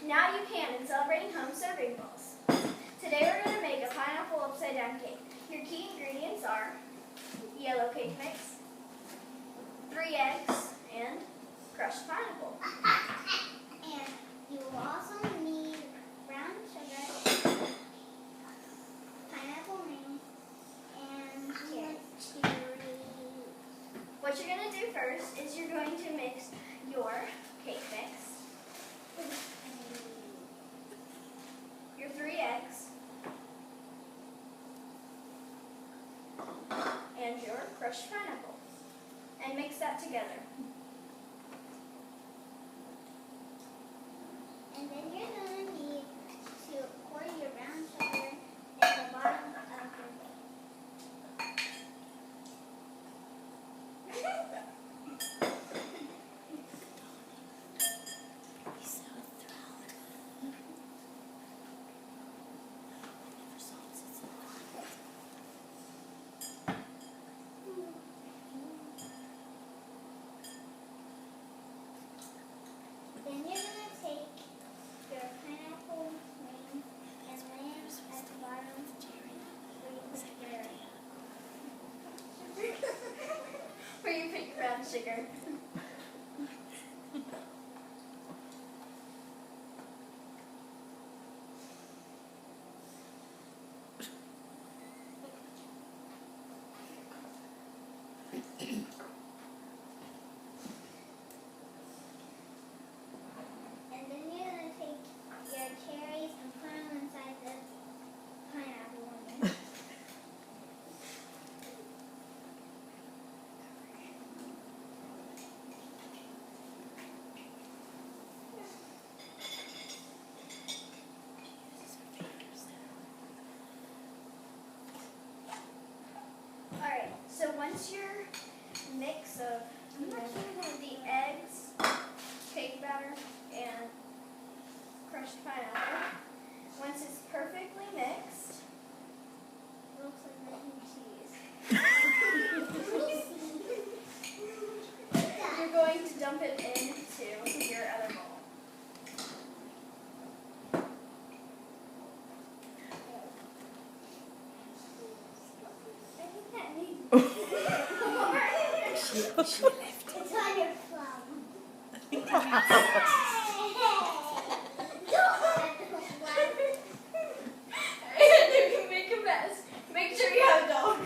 Now you can in celebrating home serving bowls. Today we're going to make a pineapple upside down cake. Your key ingredients are yellow cake mix, 3 eggs, and crushed pineapple. And you will also need brown sugar, pineapple ring, and cherry. What you're going to do first is you're going to mix your cake mix, your 3 eggs, and your crushed pineapple, and mix that together. And then you're going to need to pour your brown sugar at the bottom of your bowl. Then you're going to take your pineapple ring and lay it at the bottom Where you put your brown sugar. And then you're going to take your cherries and put them inside the pineapple one. Alright, so once your mix of the eggs, cake batter, and crushed pineapple, once it's perfectly mixed, Looks like mac and cheese. you're going to dump it into your other bowl. I think that needs more. It's on your plum. And you can make a mess. Make sure you have a dog.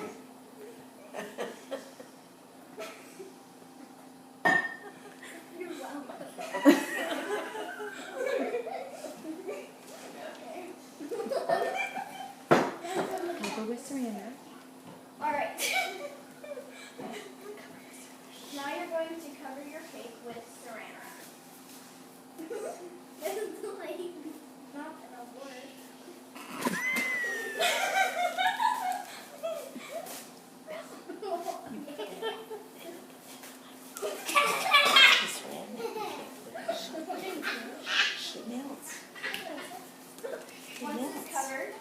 You're welcome. I'll go with Serena. Alright. Now you're going to cover your cake with saran wrap. It's like Not gonna work. It melts. Once it's covered,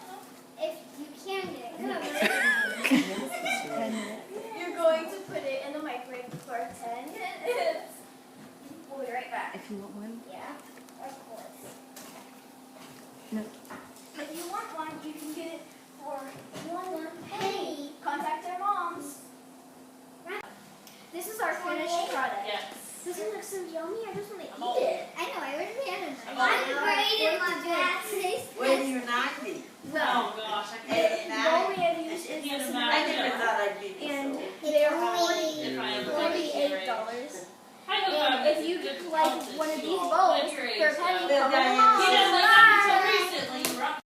if you can get it covered. you're going to put it in the microwave for 10 minutes. We'll be right back. If you want one. Yeah, of course. No. If you want one, you can get it for One penny. contact their moms. This is our finished product. Yes. Does it look so yummy? I just want to I'm eat old. it. I know, I already had a knife. I'm afraid of my bad taste. Where do your knife be? No. Oh gosh, I The can't. bowl we have used is I can't this I imagine. never thought I'd be and this old. they're If I ever make a $48. I hope And if you good like content one of to these all bowls countries, for a penny, so- They'll call my die in mom. You know, like, Bye.